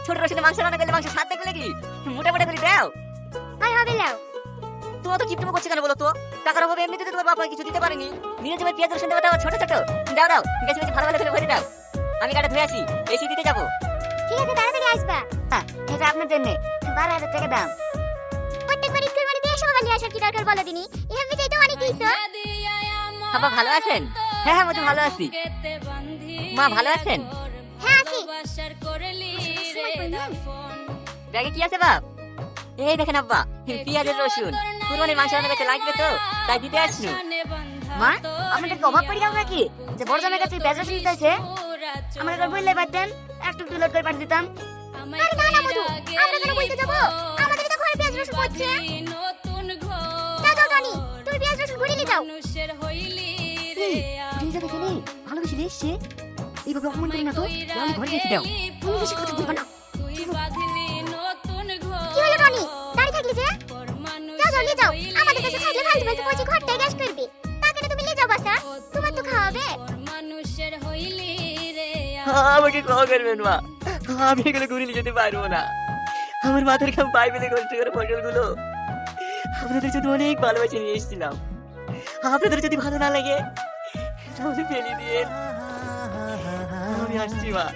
ছোট রসুনে মাংস রান্না করলে মাংস স্বাদ দেখলে কি মোটা মোটা করে দাও। হয় হবে লাও। তোমার তো কিপটুমো করছে কেন বলো তো? টাকার অভাবে এমনিতে তো তোমার বাবা কিছু দিতে পারেনি, নিজে জমি পেঁয়াজ রসুন দেওয়া দাও ছোট ছোট দাও দাও, বেশি বেশি ভালো ভালো করে ভরে দাও। আমি গাড়ি ধুয়ে আসি, এসি দিতে যাবো। ঠিক আছে তাড়াতাড়ি আসবা। হ্যাঁ, এটা আপনার জন্য 12,000 টাকা দাম। প্রত্যেকবার স্কুল মানে দিয়ে সকালে আসার কি দরকার বলো দিনি, এমনিতেই তো অনেক কিছু। বাবা ভালো আছেন? হ্যাঁ হ্যাঁ, মতো ভালো আছি। মা ভালো আছেন? হ্যাঁ আছি। ব্যাগে কি আছে বাপ? এই দেখেন আব্বা, পেঁয়াজের রসুন কুরবানির মাংস রান্না করতে লাগবে তো, তাই দিতে আসছি। মা, আপনাদের কি অভাব পড়ে গেল নাকি যে বড় জামাই কাছে পেঁয়াজ রসুন দিতে আছে? আমাকে একবার বললে পারতেন, একটু একটু লোড করে পাঠিয়ে দিতাম। আরে না না মধু, আমরা কেন বলতে যাবো? আমাদের তো ঘরে পেঁয়াজ রসুন পড়ছে। যাও যাও টনি, তুমি পেঁয়াজ রসুন ঘুরে নিয়ে যাও। এই যাবে কেন? ভালোবেসে এসছে, এইভাবে অপমান করি না তো, আমি ঘরে রেখে দাও। তুমি বেশি কথা বলবা না। কি হলো টনি, দাঁড়িয়ে থাকলি যে? যাও যাও নিয়ে যাও, আমাদের কাছে থাকলে ফালতু ফালতু পচে ঘরটায় গ্যাস করবে। তাকে না তুমি নিয়ে যাও বাসা, তোমার তো খাওয়াবে। আমাকে ক্ষমা করবেন মা, আমি এগুলো ঘুরে নিয়ে যেতে পারবো না। আমার মাথার ঘাম পায়ে ফেলে কষ্ট করে ফসলগুলো আপনাদের যদি অনেক ভালোবাসে নিয়ে এসেছিলাম। আপনাদের যদি ভালো না লাগে তাহলে ফেলে দিয়ে আমি আসছি মা।